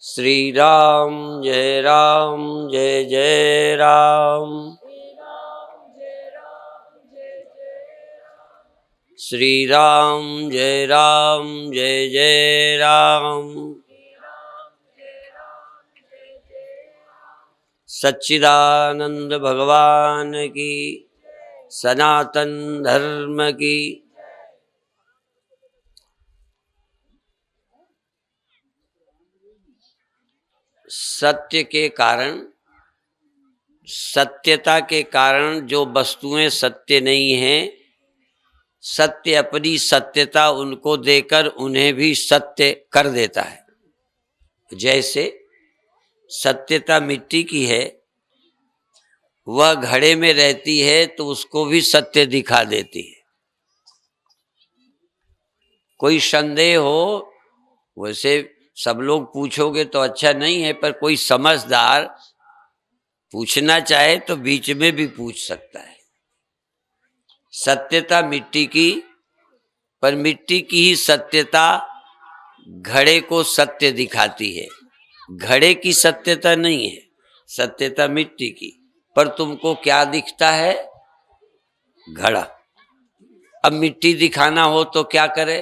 श्री राम जय जय राम। श्री राम जय जय राम। सच्चिदानंद भगवान की, सनातन धर्म की। सत्य के कारण, सत्यता के कारण जो वस्तुएं सत्य नहीं हैं, सत्य अपनी सत्यता उनको देकर उन्हें भी सत्य कर देता है। जैसे सत्यता मिट्टी की है, वह घड़े में रहती है तो उसको भी सत्य दिखा देती है। कोई संदेह हो, वैसे सब लोग पूछोगे तो अच्छा नहीं है, पर कोई समझदार पूछना चाहे तो बीच में भी पूछ सकता है। सत्यता मिट्टी की, पर मिट्टी की ही सत्यता घड़े को सत्य दिखाती है। घड़े की सत्यता नहीं है, सत्यता मिट्टी की। पर तुमको क्या दिखता है? घड़ा। अब मिट्टी दिखाना हो तो क्या करे?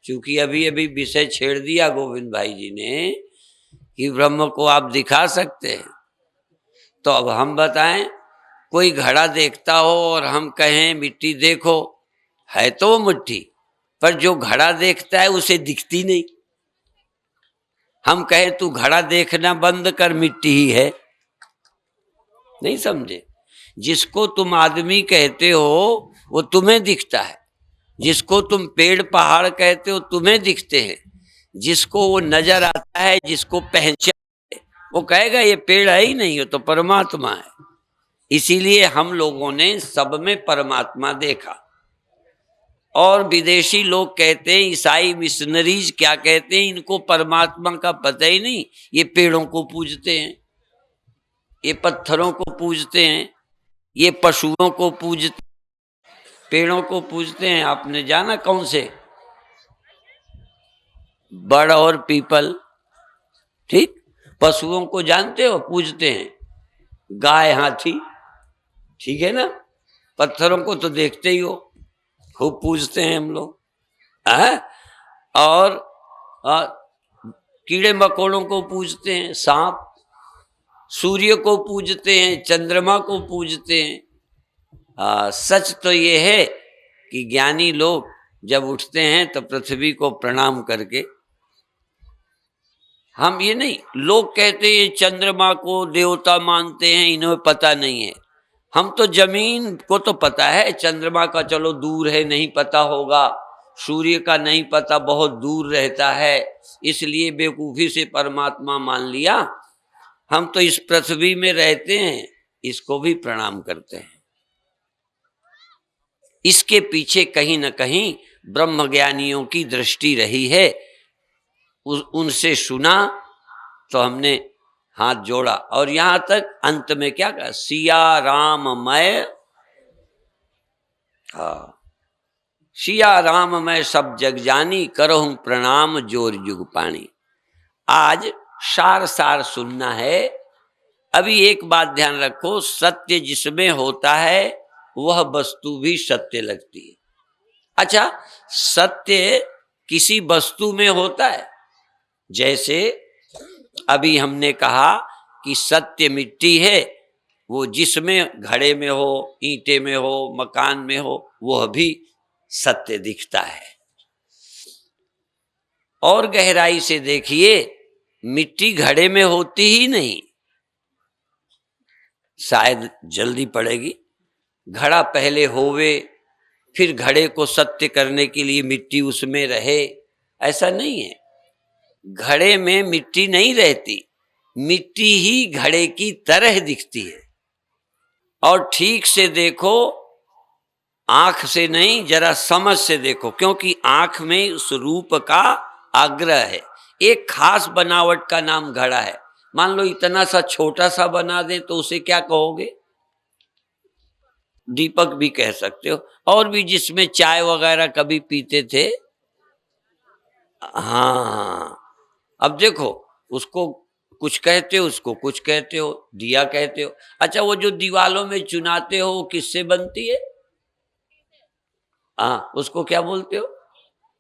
क्योंकि अभी अभी विषय छेड़ दिया गोविंद भाई जी ने कि ब्रह्म को आप दिखा सकते हैं। तो अब हम बताएं, कोई घड़ा देखता हो और हम कहें मिट्टी देखो, है तो वो मिट्टी, पर जो घड़ा देखता है उसे दिखती नहीं। हम कहें तू घड़ा देखना बंद कर, मिट्टी ही है। नहीं समझे? जिसको तुम आदमी कहते हो वो तुम्हें दिखता है, जिसको तुम पेड़ पहाड़ कहते हो तुम्हें दिखते हैं, जिसको वो नजर आता है, जिसको पहचान, वो कहेगा ये पेड़ है ही नहीं, वो तो परमात्मा है। इसीलिए हम लोगों ने सब में परमात्मा देखा। और विदेशी लोग कहते हैं, ईसाई मिशनरीज क्या कहते हैं, इनको परमात्मा का पता ही नहीं, ये पेड़ों को पूजते हैं, ये पत्थरों को पूजते हैं, ये पशुओं को पूजते, पेड़ों को पूजते हैं। आपने जाना कौन से? बड़ और पीपल। ठीक। पशुओं को जानते हो, पूजते हैं, गाय हाथी, ठीक है ना। पत्थरों को तो देखते ही हो, खूब पूजते हैं हम लोग। और कीड़े मकोड़ों को पूजते हैं, सांप। सूर्य को पूजते हैं, चंद्रमा को पूजते हैं। सच तो ये है कि ज्ञानी लोग जब उठते हैं तो पृथ्वी को प्रणाम करके, हम ये नहीं, लोग कहते हैं चंद्रमा को देवता मानते हैं, इन्हें पता नहीं है। हम तो जमीन को तो पता है, चंद्रमा का चलो दूर है, नहीं पता होगा, सूर्य का नहीं पता, बहुत दूर रहता है, इसलिए बेवकूफी से परमात्मा मान लिया। हम तो इस पृथ्वी में रहते हैं, इसको भी प्रणाम करते हैं। इसके पीछे कहीं न कहीं ब्रह्मज्ञानियों की दृष्टि रही है। उनसे सुना तो हमने हाथ जोड़ा, और यहां तक अंत में क्या कहा? सिया राम मैं, सिया राम मैं सब जग जानी, करहूं प्रणाम जोर जुग पानी। आज सार सार सुनना है। अभी एक बात ध्यान रखो, सत्य जिसमें होता है वह वस्तु भी सत्य लगती है। अच्छा, सत्य किसी वस्तु में होता है? जैसे अभी हमने कहा कि सत्य मिट्टी है, वो जिसमें घड़े में हो, ईंटे में हो, मकान में हो, वह भी सत्य दिखता है। और गहराई से देखिए, मिट्टी घड़े में होती ही नहीं, शायद जल्दी पड़ेगी। घड़ा पहले होवे, फिर घड़े को सत्य करने के लिए मिट्टी उसमें रहे, ऐसा नहीं है। घड़े में मिट्टी नहीं रहती, मिट्टी ही घड़े की तरह दिखती है। और ठीक से देखो, आंख से नहीं, जरा समझ से देखो, क्योंकि आंख में उस रूप का आग्रह है। एक खास बनावट का नाम घड़ा है। मान लो इतना सा छोटा सा बना दे तो उसे क्या कहोगे? दीपक भी कह सकते हो। और भी जिसमें चाय वगैरह कभी पीते थे, हाँ, अब देखो, उसको कुछ कहते हो, उसको कुछ कहते हो, दिया कहते हो। अच्छा, वो जो दीवालों में चुनाते हो वो किससे बनती है? हाँ, उसको क्या बोलते हो?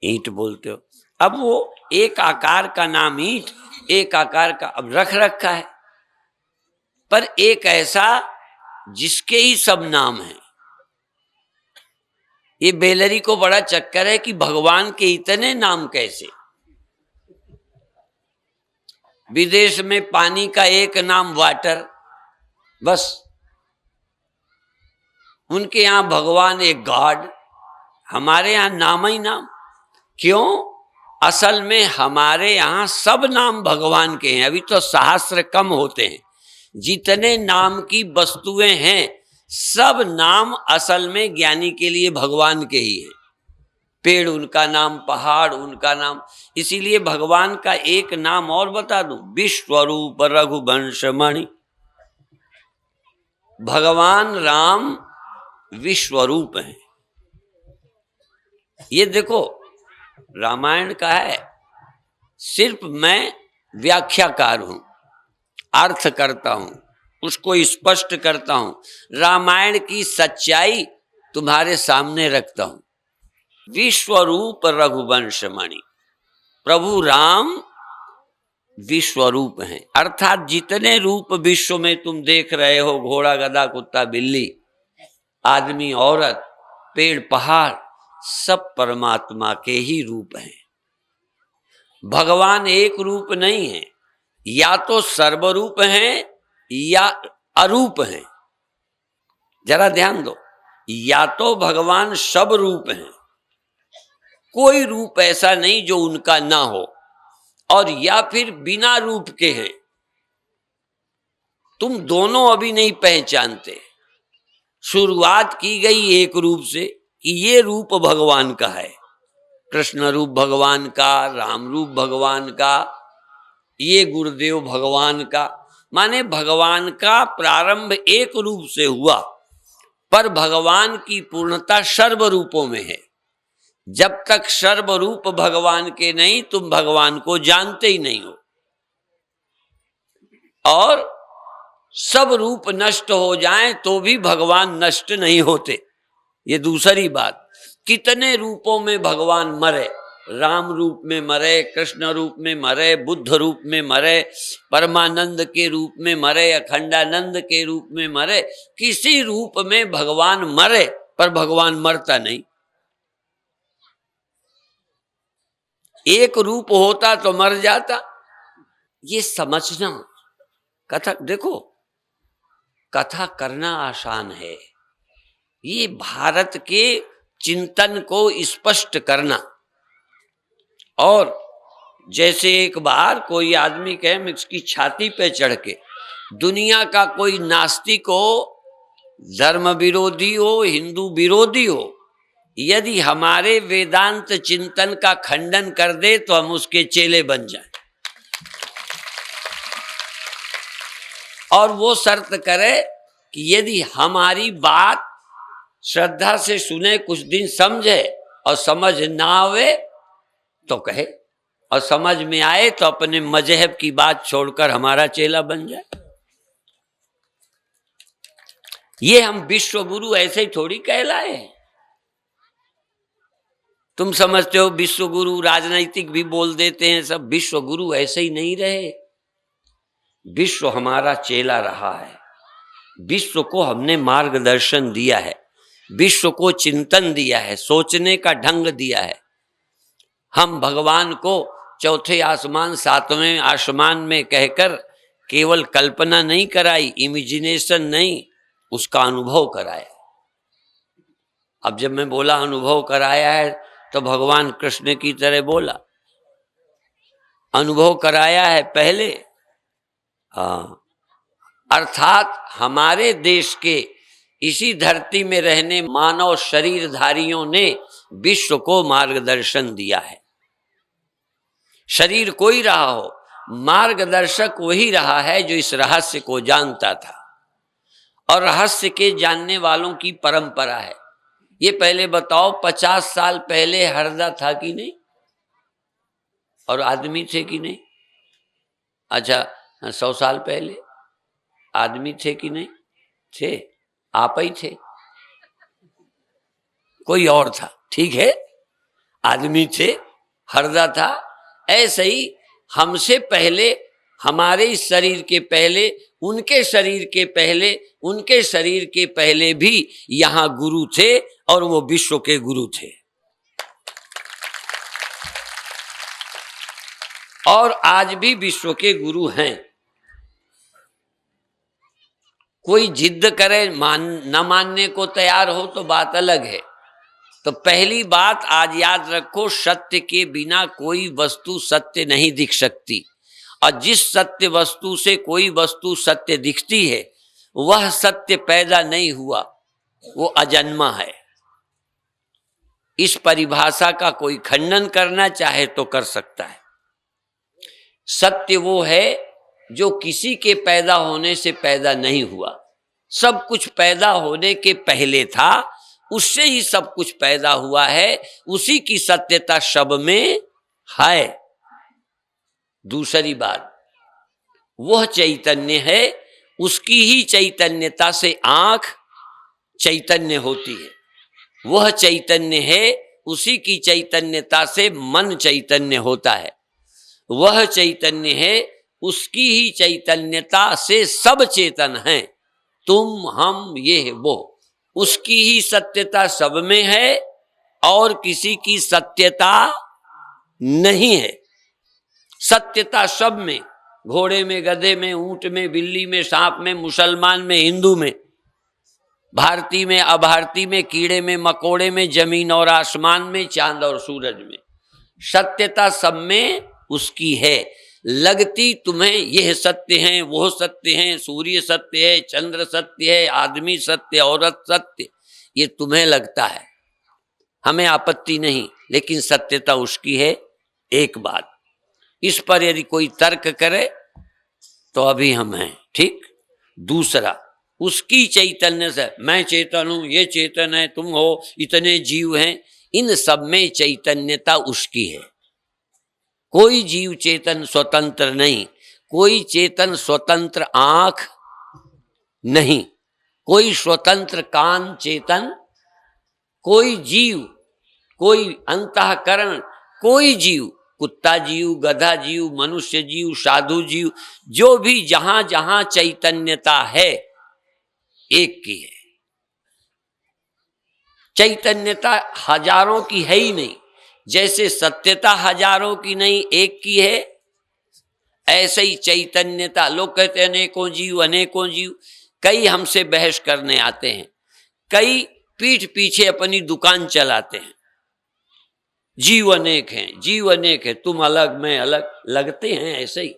ईंट बोलते हो। अब वो एक आकार का नाम ईंट, एक आकार का अब रख रखा है, पर एक ऐसा जिसके ही सब नाम हैं। ये बेलरी को बड़ा चक्कर है कि भगवान के इतने नाम कैसे। विदेश में पानी का एक नाम वाटर, बस। उनके यहां भगवान एक गॉड, हमारे यहां नाम ही नाम। क्यों? असल में हमारे यहां सब नाम भगवान के हैं। अभी तो सहस्त्र कम होते हैं। जितने नाम की वस्तुएं हैं, सब नाम असल में ज्ञानी के लिए भगवान के ही हैं। पेड़ उनका नाम, पहाड़ उनका नाम। इसीलिए भगवान का एक नाम और बता दूं, विश्वरूप रघुवंश मणि। भगवान राम विश्वरूप हैं। ये देखो, रामायण का है, सिर्फ मैं व्याख्याकार हूं, अर्थ करता हूं, उसको स्पष्ट करता हूं। रामायण की सच्चाई तुम्हारे सामने रखता हूं। विश्वरूप रघुवंश मणि, प्रभु राम विश्वरूप हैं। अर्थात जितने रूप विश्व में तुम देख रहे हो, घोड़ा गधा कुत्ता बिल्ली, आदमी औरत, पेड़ पहाड़, सब परमात्मा के ही रूप हैं। भगवान एक रूप नहीं है, या तो सर्वरूप हैं या अरूप हैं। जरा ध्यान दो, या तो भगवान सब रूप हैं, कोई रूप ऐसा नहीं जो उनका ना हो, और या फिर बिना रूप के हैं। तुम दोनों अभी नहीं पहचानते। शुरुआत की गई एक रूप से कि ये रूप भगवान का है, कृष्ण रूप भगवान का, राम रूप भगवान का, ये गुरुदेव भगवान का। माने भगवान का प्रारंभ एक रूप से हुआ, पर भगवान की पूर्णता सर्व रूपों में है। जब तक सर्व रूप भगवान के नहीं, तुम भगवान को जानते ही नहीं हो। और सब रूप नष्ट हो जाएं तो भी भगवान नष्ट नहीं होते। ये दूसरी बात। कितने रूपों में भगवान मरे, राम रूप में मरे, कृष्ण रूप में मरे, बुद्ध रूप में मरे, परमानंद के रूप में मरे, अखंडानंद के रूप में मरे। किसी रूप में भगवान मरे, पर भगवान मरता नहीं। एक रूप होता तो मर जाता। ये समझना। कथा देखो, कथा करना आसान है, ये भारत के चिंतन को स्पष्ट करना। और जैसे एक बार कोई आदमी कहे, इसकी छाती पे चढ़ के, दुनिया का कोई नास्तिक हो, धर्म विरोधी हो, हिंदू विरोधी हो, यदि हमारे वेदांत चिंतन का खंडन कर दे तो हम उसके चेले बन जाएं। और वो शर्त करे कि यदि हमारी बात श्रद्धा से सुने, कुछ दिन समझे, और समझ ना आवे तो कहे, और समझ में आए तो अपने मजहब की बात छोड़कर हमारा चेला बन जाए। ये हम विश्व गुरु ऐसे ही थोड़ी कहलाए हैं। तुम समझते हो विश्व गुरु राजनीतिक भी बोल देते हैं सब, विश्व गुरु ऐसे ही नहीं रहे। विश्व हमारा चेला रहा है, विश्व को हमने मार्गदर्शन दिया है, विश्व को चिंतन दिया है, सोचने का ढंग दिया है। हम भगवान को चौथे आसमान, सातवें आसमान में कहकर केवल कल्पना नहीं कराई, इमेजिनेशन नहीं, उसका अनुभव कराया। अब जब मैं बोला अनुभव कराया है, तो भगवान कृष्ण की तरह बोला, अनुभव कराया है पहले। हाँ, अर्थात हमारे देश के इसी धरती में रहने मानव शरीरधारियों ने विश्व को मार्गदर्शन दिया है। शरीर कोई रहा हो, मार्गदर्शक वही रहा है जो इस रहस्य को जानता था। और रहस्य के जानने वालों की परंपरा है। ये पहले बताओ, 50 साल पहले हरदा था कि नहीं, और आदमी थे कि नहीं? अच्छा, 100 साल पहले आदमी थे कि नहीं थे? आप ही थे, कोई और था? ठीक है, आदमी थे, हरदा था। ऐसे ही हमसे पहले, हमारे इस शरीर के पहले, उनके शरीर के पहले, उनके शरीर के पहले भी यहां गुरु थे और वो विश्व के गुरु थे। और आज भी विश्व के गुरु हैं। कोई जिद करे न मानने को तैयार हो तो बात अलग है। तो पहली बात आज याद रखो, सत्य के बिना कोई वस्तु सत्य नहीं दिख सकती। और जिस सत्य वस्तु से कोई वस्तु सत्य दिखती है वह सत्य पैदा नहीं हुआ, वो अजन्मा है। इस परिभाषा का कोई खंडन करना चाहे तो कर सकता है। सत्य वो है जो किसी के पैदा होने से पैदा नहीं हुआ, सब कुछ पैदा होने के पहले था, उससे ही सब कुछ पैदा हुआ है, उसी की सत्यता सब में है। दूसरी बात, वह चैतन्य है, उसकी ही चैतन्यता से आंख चैतन्य होती है। वह चैतन्य है, उसी की चैतन्यता से मन चैतन्य होता है। वह चैतन्य है, उसकी ही चैतन्यता से सब चेतन हैं। तुम, हम, ये वो, उसकी ही सत्यता सब में है और किसी की सत्यता नहीं है। सत्यता सब में, घोड़े में, गधे में, ऊंट में, बिल्ली में, सांप में, मुसलमान में, हिंदू में, भारतीय में, अभारती में, कीड़े में, मकोड़े में, जमीन और आसमान में, चांद और सूरज में, सत्यता सब में उसकी है। लगती तुम्हें यह सत्य है, वो सत्य है, सूर्य सत्य है, चंद्र सत्य है, आदमी सत्य, औरत सत्य, ये तुम्हें लगता है, हमें आपत्ति नहीं, लेकिन सत्यता उसकी है। एक बात, इस पर यदि कोई तर्क करे तो अभी हम हैं, ठीक। दूसरा, उसकी चैतन्य से, मैं चेतन हूं, ये चेतन है, तुम हो, इतने जीव हैं, इन सब में चैतन्यता उसकी है। कोई जीव चेतन स्वतंत्र नहीं, कोई चेतन स्वतंत्र आंख नहीं, कोई स्वतंत्र कान चेतन, कोई जीव, कोई अंतःकरण, कोई जीव, कुत्ता जीव, गधा जीव, मनुष्य जीव, साधु जीव, जो भी जहां जहां चैतन्यता है एक की है। चैतन्यता हजारों की है ही नहीं। जैसे सत्यता हजारों की नहीं, एक की है, ऐसे ही चैतन्यता, लोग कहते हैं अनेकों जीव, अनेकों जीव। कई हमसे बहस करने आते हैं, कई पीठ पीछे अपनी दुकान चलाते हैं, जीव अनेक हैं, जीव अनेक है, तुम अलग, मैं अलग। लगते हैं ऐसे ही,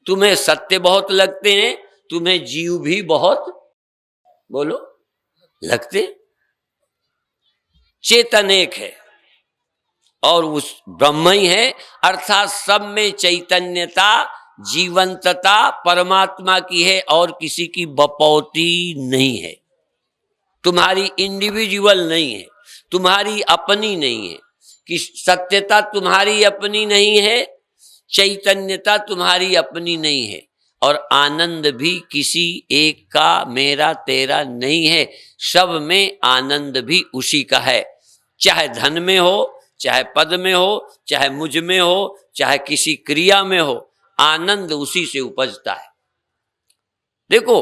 तुम्हें सत्य बहुत लगते हैं, तुम्हें जीव भी बहुत, बोलो, लगते। चेतन एक है और उस ब्रह्म ही है, अर्थात सब में चैतन्यता, जीवंतता परमात्मा की है और किसी की बपौती नहीं है। तुम्हारी इंडिविजुअल नहीं है, तुम्हारी अपनी नहीं है, कि सत्यता तुम्हारी अपनी नहीं है, चैतन्यता तुम्हारी अपनी नहीं है, और आनंद भी किसी एक का, मेरा तेरा नहीं है। सब में आनंद भी उसी का है, चाहे धन में हो, चाहे पद में हो, चाहे मुझ में हो, चाहे किसी क्रिया में हो, आनंद उसी से उपजता है। देखो,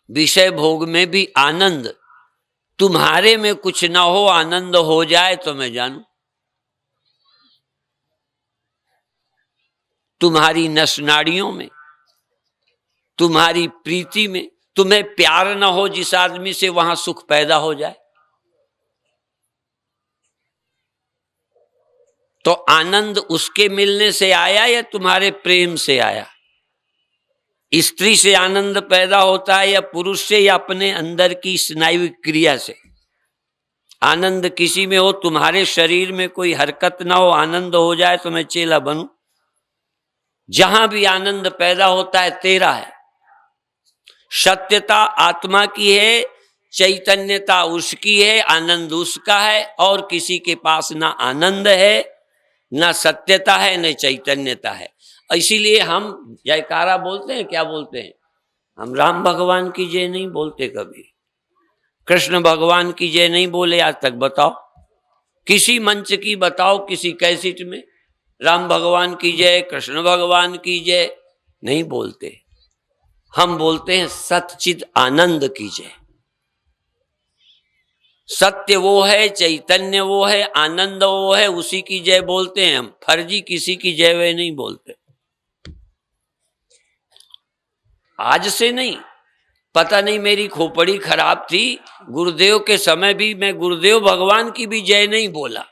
विषय भोग में भी आनंद, तुम्हारे में कुछ ना हो, आनंद हो जाए तो मैं जानू। तुम्हारी नस नाड़ियों में, तुम्हारी प्रीति में, तुम्हें प्यार ना हो जिस आदमी से, वहां सुख पैदा हो जाए तो आनंद उसके मिलने से आया या तुम्हारे प्रेम से आया? स्त्री से आनंद पैदा होता है या पुरुष से, या अपने अंदर की स्नायु क्रिया से? आनंद किसी में हो, तुम्हारे शरीर में कोई हरकत ना हो, आनंद हो जाए तो मैं चेला बनूं। जहां भी आनंद पैदा होता है तेरा है। सत्यता आत्मा की है, चैतन्यता उसकी है, आनंद उसका है, और किसी के पास ना आनंद है, ना सत्यता है, न चैतन्यता है। इसीलिए हम जयकारा बोलते हैं, क्या बोलते हैं? हम राम भगवान की जय नहीं बोलते कभी, कृष्ण भगवान की जय नहीं बोले आज तक। बताओ किसी मंच की, बताओ किसी कैसेट में राम भगवान की जय, कृष्ण भगवान की जय नहीं बोलते। हम बोलते हैं सच्चिद आनंद की जय। सत्य वो है, चैतन्य वो है, आनंद वो है, उसी की जय बोलते हैं हम। फर्जी किसी की जय वे नहीं बोलते। आज से नहीं, पता नहीं मेरी खोपड़ी खराब थी, गुरुदेव के समय भी मैं गुरुदेव भगवान की भी जय नहीं बोला।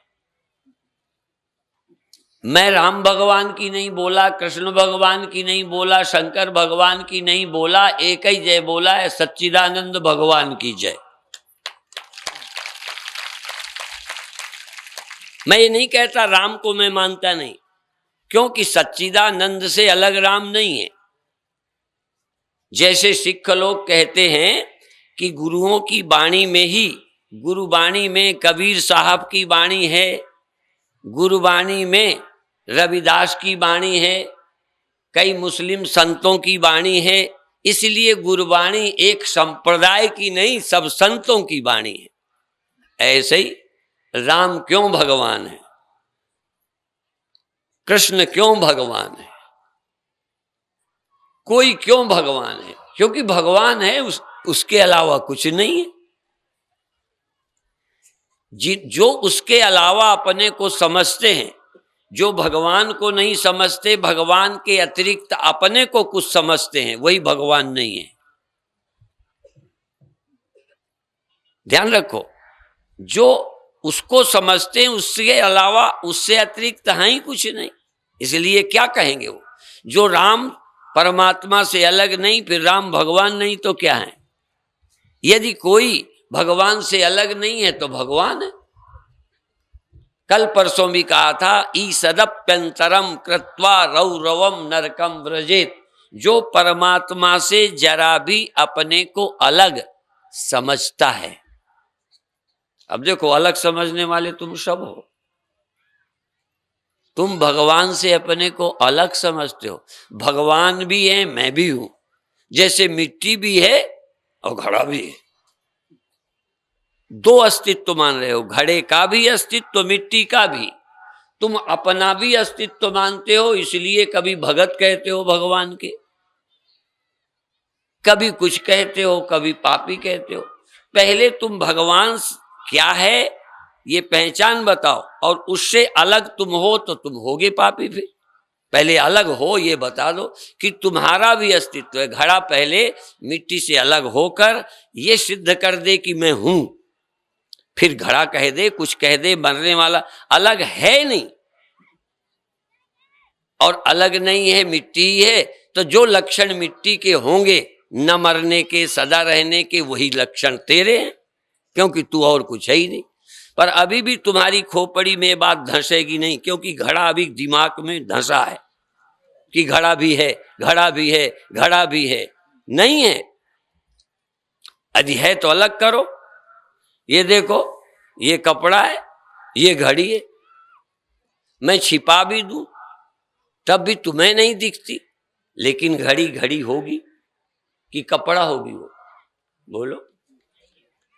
मैं राम भगवान की नहीं बोला, कृष्ण भगवान की नहीं बोला, शंकर भगवान की नहीं बोला, एक ही जय बोला है, सच्चिदानंद भगवान की जय। मैं ये नहीं कहता राम को मैं मानता नहीं, क्योंकि सच्चिदानंद से अलग राम नहीं है। जैसे सिख लोग कहते हैं कि गुरुओं की वाणी में ही, गुरुवाणी में कबीर साहब की वाणी है, गुरुवाणी में रविदास की वाणी है, कई मुस्लिम संतों की वाणी है, इसलिए गुरुवाणी एक संप्रदाय की नहीं, सब संतों की वाणी है। ऐसे ही राम क्यों भगवान है, कृष्ण क्यों भगवान है, कोई क्यों भगवान है? क्योंकि भगवान है, उसके अलावा कुछ नहीं है। जो उसके अलावा अपने को समझते हैं, जो भगवान को नहीं समझते, भगवान के अतिरिक्त अपने को कुछ समझते हैं, वही भगवान नहीं है। ध्यान रखो, जो उसको समझते हैं उसके अलावा, उससे अतिरिक्त है ही कुछ नहीं। इसलिए क्या कहेंगे वो, जो राम परमात्मा से अलग नहीं, फिर राम भगवान नहीं तो क्या है? यदि कोई भगवान से अलग नहीं है तो भगवान है। कल परसों भी कहा था, ईसदप्यंतरम कृत्वा रौरवम नरकम व्रजेत। जो परमात्मा से जरा भी अपने को अलग समझता है। अब देखो, अलग समझने वाले तुम सब हो, तुम भगवान से अपने को अलग समझते हो। भगवान भी है, मैं भी हूं, जैसे मिट्टी भी है और घड़ा भी है। दो अस्तित्व मान रहे हो, घड़े का भी अस्तित्व, मिट्टी का भी। तुम अपना भी अस्तित्व मानते हो, इसलिए कभी भगत कहते हो भगवान के, कभी कुछ कहते हो, कभी पापी कहते हो। पहले तुम भगवान क्या है ये पहचान बताओ, और उससे अलग तुम हो तो तुम होगे पापी। फिर पहले अलग हो ये बता दो कि तुम्हारा भी अस्तित्व है। घड़ा पहले मिट्टी से अलग होकर ये सिद्ध कर दे कि मैं हूं, फिर घड़ा कह दे, कुछ कह दे, मरने वाला अलग है नहीं, और अलग नहीं है, मिट्टी ही है। तो जो लक्षण मिट्टी के होंगे, न मरने के, सदा रहने के, वही लक्षण तेरे हैं, क्योंकि तू और कुछ है ही नहीं। पर अभी भी तुम्हारी खोपड़ी में बात धंसेगी नहीं, क्योंकि घड़ा अभी दिमाग में धंसा है कि घड़ा भी है, घड़ा भी है, घड़ा भी है। नहीं है, यदि है तो अलग करो। ये देखो, ये कपड़ा है, ये घड़ी है, मैं छिपा भी दूं तब भी तुम्हें नहीं दिखती, लेकिन घड़ी घड़ी होगी कि कपड़ा होगी? वो बोलो,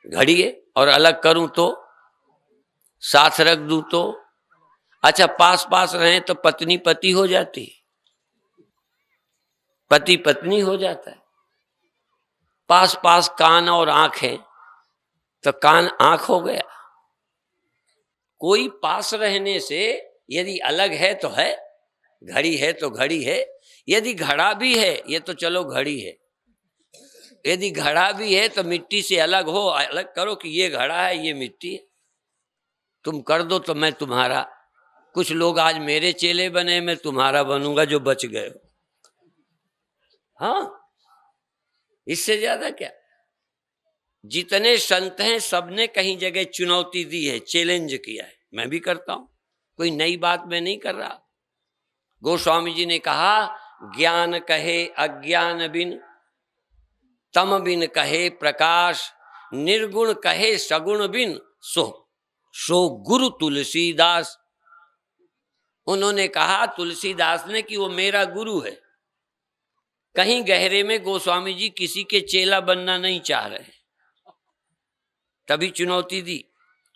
घड़ी है। और अलग करूं तो, साथ रख दूं तो, अच्छा पास पास रहे तो पत्नी पति हो जाती, पति पत्नी हो जाता है। पास पास कान और आंख है तो कान आंख हो गया। कोई पास रहने से यदि अलग है तो है, घड़ी है तो घड़ी है। यदि घड़ा भी है, ये तो चलो घड़ी है, यदि घड़ा भी है तो मिट्टी से अलग हो, अलग करो कि ये घड़ा है, ये मिट्टी है। तुम कर दो तो मैं तुम्हारा, कुछ लोग आज मेरे चेले बने, मैं तुम्हारा बनूंगा जो बच गए हो। हाँ, इससे ज्यादा क्या? जितने संत हैं सबने कहीं जगह चुनौती दी है, चैलेंज किया है, मैं भी करता हूं, कोई नई बात मैं नहीं कर रहा। गोस्वामी जी ने कहा, ज्ञान कहे अज्ञान बिन, तम बिन कहे प्रकाश, निर्गुण कहे सगुण बिन, सो गुरु तुलसीदास। उन्होंने कहा तुलसीदास ने कि वो मेरा गुरु है। कहीं गहरे में गोस्वामी जी किसी के चेला बनना नहीं चाह रहे, तभी चुनौती दी।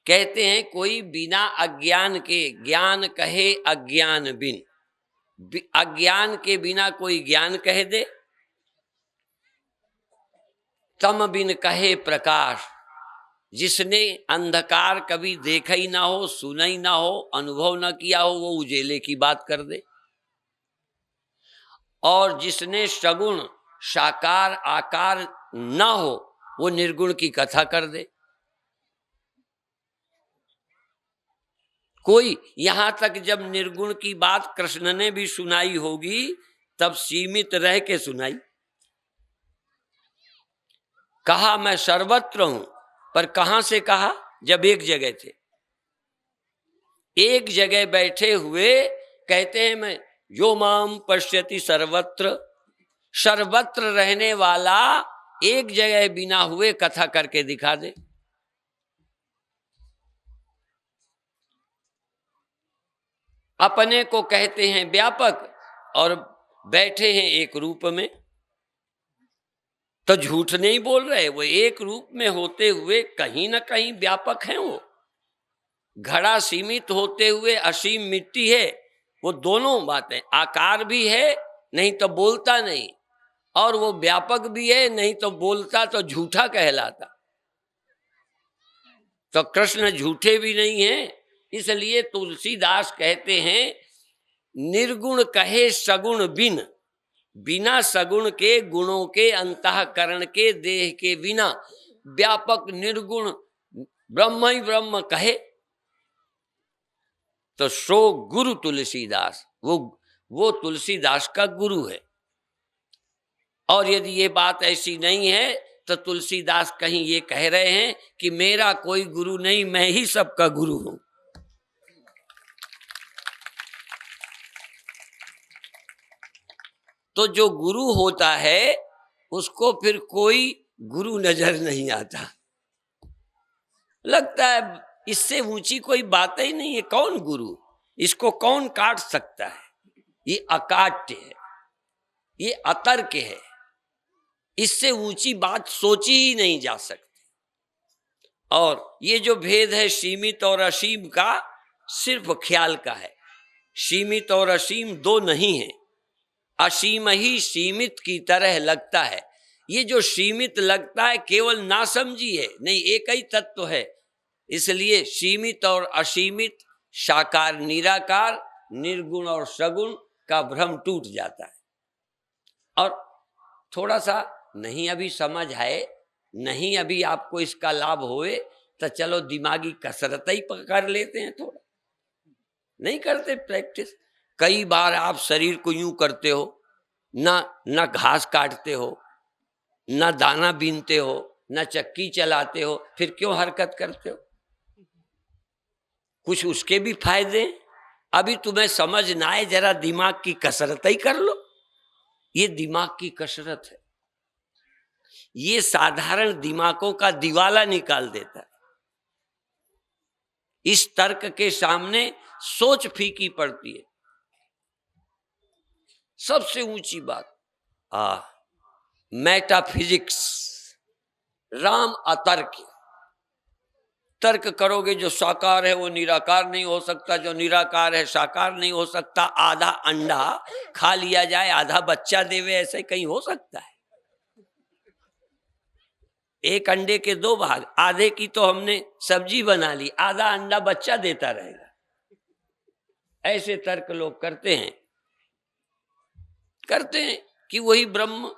कहते हैं कोई बिना अज्ञान के ज्ञान कहे अज्ञान बिन, अज्ञान के बिना कोई ज्ञान कह दे, तम बिन कहे प्रकाश। जिसने अंधकार कभी देखा ही ना हो, सुना ही ना हो, अनुभव ना किया हो, वो उजेले की बात कर दे। और जिसने सगुण साकार आकार ना हो, वो निर्गुण की कथा कर दे। कोई यहां तक जब निर्गुण की बात कृष्ण ने भी सुनाई होगी तब सीमित रह के सुनाई। कहा मैं सर्वत्र हूं, पर कहां से कहा? जब एक जगह थे, एक जगह बैठे हुए कहते हैं मैं यो माम पश्यति सर्वत्र, सर्वत्र रहने वाला एक जगह बिना हुए कथा करके दिखा दे। अपने को कहते हैं व्यापक और बैठे हैं एक रूप में, तो झूठ नहीं बोल रहे। वो एक रूप में होते हुए कहीं ना कहीं व्यापक हैं। वो घड़ा सीमित होते हुए असीम मिट्टी है। वो दोनों बातें, आकार भी है नहीं तो बोलता नहीं, और वो व्यापक भी है नहीं तो बोलता तो झूठा कहलाता। तो कृष्ण झूठे भी नहीं हैं। इसलिए तुलसीदास कहते हैं निर्गुण कहे सगुण बिन, बिना सगुण के गुणों के अंतःकरण के देह के बिना व्यापक निर्गुण ब्रह्म ही ब्रह्म कहे तो सो गुरु तुलसीदास, वो तुलसीदास का गुरु है। और यदि ये बात ऐसी नहीं है तो तुलसीदास कहीं ये कह रहे हैं कि मेरा कोई गुरु नहीं, मैं ही सबका गुरु हूं। तो जो गुरु होता है उसको फिर कोई गुरु नजर नहीं आता, लगता है इससे ऊंची कोई बात ही नहीं है। कौन गुरु, इसको कौन काट सकता है? ये अकाट्य है, ये अतर्क है, इससे ऊंची बात सोची ही नहीं जा सकती। और ये जो भेद है सीमित और असीम का, सिर्फ ख्याल का है। सीमित और असीम दो नहीं है, असीम ही सीमित की तरह लगता है। ये जो सीमित लगता है केवल नासमझी है, नहीं एक ही तत्व है। इसलिए सीमित और असीमित, साकार निराकार, निर्गुण और सगुण का भ्रम टूट जाता है। और थोड़ा सा नहीं अभी समझ है, नहीं अभी आपको इसका लाभ होए, तो चलो दिमागी कसरत ही कर लेते हैं। थोड़ा नहीं करते प्रैक्टिस। कई बार आप शरीर को यूं करते हो, ना घास काटते हो, ना दाना बीनते हो, ना चक्की चलाते हो, फिर क्यों हरकत करते हो? कुछ उसके भी फायदे। अभी तुम्हें समझ ना आए, जरा दिमाग की कसरत ही कर लो। ये दिमाग की कसरत है, ये साधारण दिमागों का दिवाला निकाल देता है। इस तर्क के सामने सोच फीकी पड़ती है। सबसे ऊंची बात मेटाफिजिक्स, राम अतर्क। तर्क करोगे जो साकार है वो निराकार नहीं हो सकता, जो निराकार है साकार नहीं हो सकता। आधा अंडा खा लिया जाए आधा बच्चा देवे, ऐसे कहीं हो सकता है? एक अंडे के दो भाग, आधे की तो हमने सब्जी बना ली, आधा अंडा बच्चा देता रहेगा। ऐसे तर्क लोग करते हैं कि वही ब्रह्म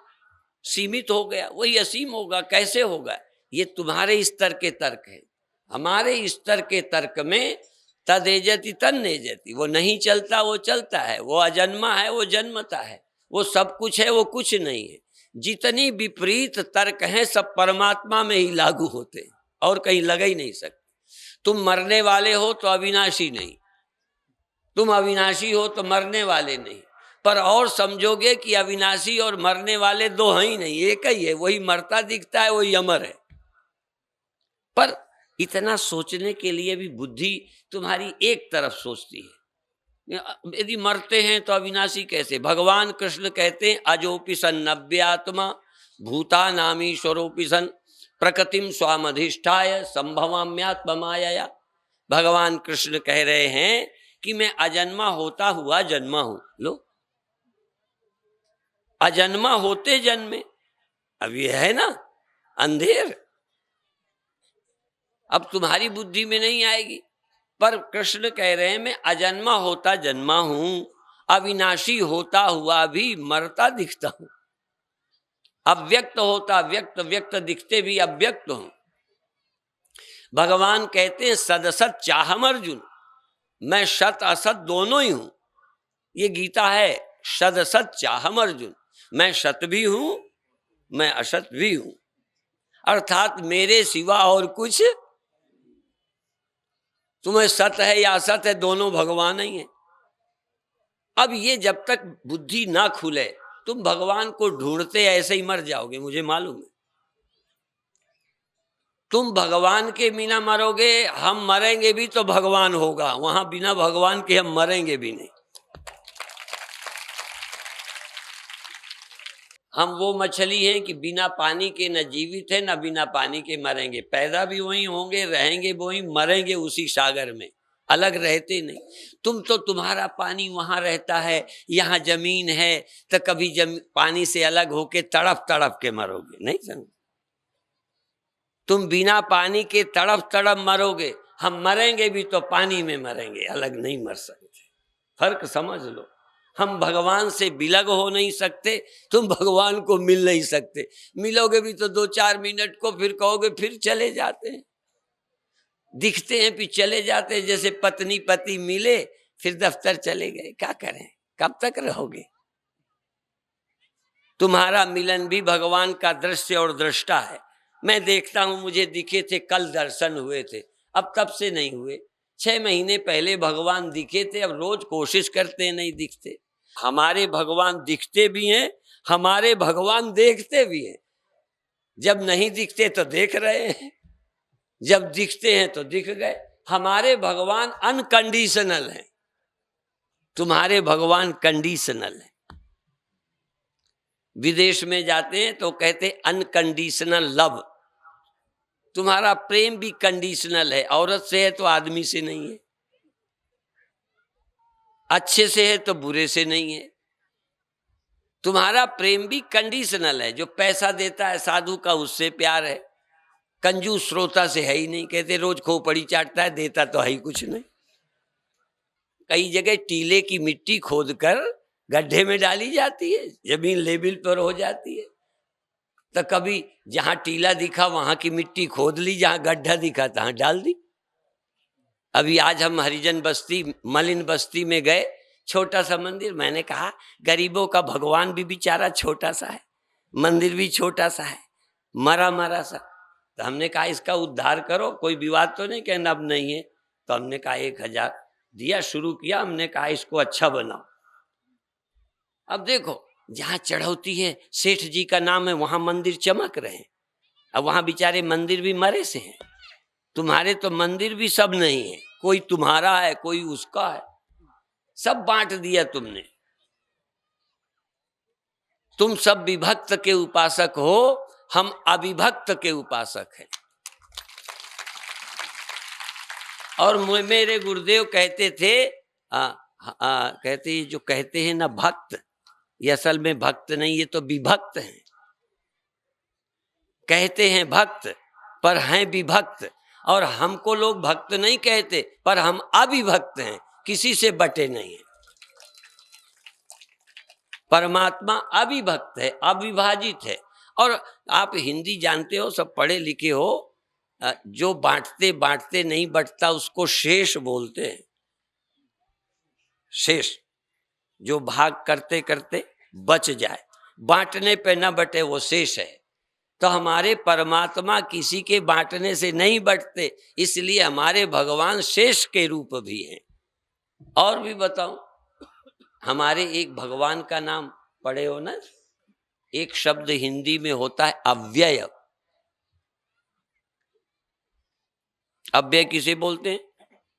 सीमित हो गया, वही असीम होगा। कैसे होगा? ये तुम्हारे स्तर के तर्क है। हमारे स्तर के तर्क में तदेजति तन्नेजति, वो नहीं चलता वो चलता है, वो अजन्मा है वो जन्मता है, वो सब कुछ है वो कुछ नहीं है। जितनी विपरीत तर्क हैं सब परमात्मा में ही लागू होते हैं, और कहीं लग ही नहीं सकते। तुम मरने वाले हो तो अविनाशी नहीं, तुम अविनाशी हो तो मरने वाले नहीं। पर और समझोगे कि अविनाशी और मरने वाले दो हैं ही नहीं, एक ही है। वही मरता दिखता है, वही अमर है। पर इतना सोचने के लिए भी बुद्धि तुम्हारी एक तरफ सोचती है, यदि मरते हैं तो अविनाशी कैसे? भगवान कृष्ण कहते हैं अजोपि सन नव्यात्मा भूता नामीश्वरोपि सन प्रकृतिम स्वामधिष्ठाय संभवाम्यात्म माया। भगवान कृष्ण कह रहे हैं कि मैं अजन्मा होता हुआ जन्मा हूं। लो, अजन्मा होते जन्मे। अब ये है ना अंधेर, अब तुम्हारी बुद्धि में नहीं आएगी। पर कृष्ण कह रहे हैं मैं अजन्मा होता जन्मा हूं, अविनाशी होता हुआ भी मरता दिखता हूं, अव्यक्त होता व्यक्त, व्यक्त दिखते भी अव्यक्त हूं। भगवान कहते हैं सदसत चाहम अर्जुन, मैं सत असत दोनों ही हूं। ये गीता है, सदसत चाहम अर्जुन, मैं सत भी हूं मैं असत भी हूं, अर्थात मेरे सिवा और कुछ, तुम्हें सत है या असत है, दोनों भगवान ही है। अब ये जब तक बुद्धि ना खुले तुम भगवान को ढूंढते ऐसे ही मर जाओगे, मुझे मालूम है। तुम भगवान के बिना मरोगे, हम मरेंगे भी तो भगवान होगा, वहां बिना भगवान के हम मरेंगे भी नहीं। हम वो मछली हैं कि बिना पानी के न जीवित है न बिना पानी के मरेंगे, पैदा भी वही होंगे, रहेंगे वही, मरेंगे उसी सागर में, अलग रहते नहीं। तुम तो तुम्हारा पानी वहां रहता है, यहाँ जमीन है, तो कभी पानी से अलग होके तड़प तड़प के मरोगे, नहीं समझ? तुम बिना पानी के तड़प तड़प मरोगे, हम मरेंगे भी तो पानी में मरेंगे, अलग नहीं मर सकते। फर्क समझ लो। हम भगवान से बिलग हो नहीं सकते, तुम भगवान को मिल नहीं सकते। मिलोगे भी तो 2-4 मिनट को, फिर कहोगे फिर चले जाते हैं, दिखते हैं फिर चले जाते हैं। जैसे पत्नी पति मिले फिर दफ्तर चले गए, क्या करें, कब तक रहोगे? तुम्हारा मिलन भी भगवान का दृश्य और दृष्टा है। मैं देखता हूं, मुझे दिखे थे, कल दर्शन हुए थे, अब तब से नहीं हुए। 6 महीने पहले भगवान दिखे थे, अब रोज कोशिश करते हैं, नहीं दिखते। हमारे भगवान दिखते भी हैं, हमारे भगवान देखते भी हैं। जब नहीं दिखते तो देख रहे हैं, जब दिखते हैं तो दिख गए। हमारे भगवान अनकंडीशनल हैं, तुम्हारे भगवान कंडीशनल हैं। विदेश में जाते हैं तो कहते अनकंडीशनल लव। तुम्हारा प्रेम भी कंडीशनल है, औरत से है तो आदमी से नहीं है, अच्छे से है तो बुरे से नहीं है। तुम्हारा प्रेम भी कंडीशनल है। जो पैसा देता है साधु का, उससे प्यार है, कंजूस श्रोता से है ही नहीं। कहते रोज खोपड़ी चाटता है, देता तो है ही कुछ नहीं। कई जगह टीले की मिट्टी खोदकर गड्ढे में डाली जाती है, जमीन लेवल पर हो जाती है। तो कभी जहां टीला दिखा वहां की मिट्टी खोद ली, जहां गड्ढा दिखा तहां डाल दी। अभी आज हम हरिजन बस्ती, मलिन बस्ती में गए, छोटा सा मंदिर। मैंने कहा गरीबों का भगवान भी बेचारा छोटा सा है, मंदिर भी छोटा सा है, मरा मरा सा। तो हमने कहा इसका उद्धार करो, कोई विवाद तो नहीं, कहना अब नहीं है। तो हमने कहा 1000 दिया, शुरू किया। हमने कहा इसको अच्छा बनाओ। अब देखो, जहां चढ़ौती है, सेठ जी का नाम है, वहां मंदिर चमक रहे हैं। अब वहां बेचारे मंदिर भी मरे से हैं। तुम्हारे तो मंदिर भी सब नहीं है, कोई तुम्हारा है कोई उसका है, सब बांट दिया तुमने। तुम सब विभक्त के उपासक हो, हम अविभक्त के उपासक हैं। और मेरे गुरुदेव कहते थे, कहते जो कहते हैं ना भक्त, ये असल में भक्त नहीं, ये तो विभक्त हैं। कहते हैं भक्त पर हैं विभक्त। और हमको लोग भक्त नहीं कहते, पर हम अविभक्त हैं, किसी से बटे नहीं है। परमात्मा अविभक्त है, अविभाजित है। और आप हिंदी जानते हो, सब पढ़े लिखे हो, जो बांटते बांटते नहीं बटता उसको शेष बोलते हैं। शेष, जो भाग करते करते बच जाए, बांटने पे न बटे, वो शेष है। तो हमारे परमात्मा किसी के बांटने से नहीं बटते, इसलिए हमारे भगवान शेष के रूप भी हैं। और भी बताऊं, हमारे एक भगवान का नाम पढ़े हो ना, एक शब्द हिंदी में होता है अव्यय। अव्यय किसे बोलते हैं?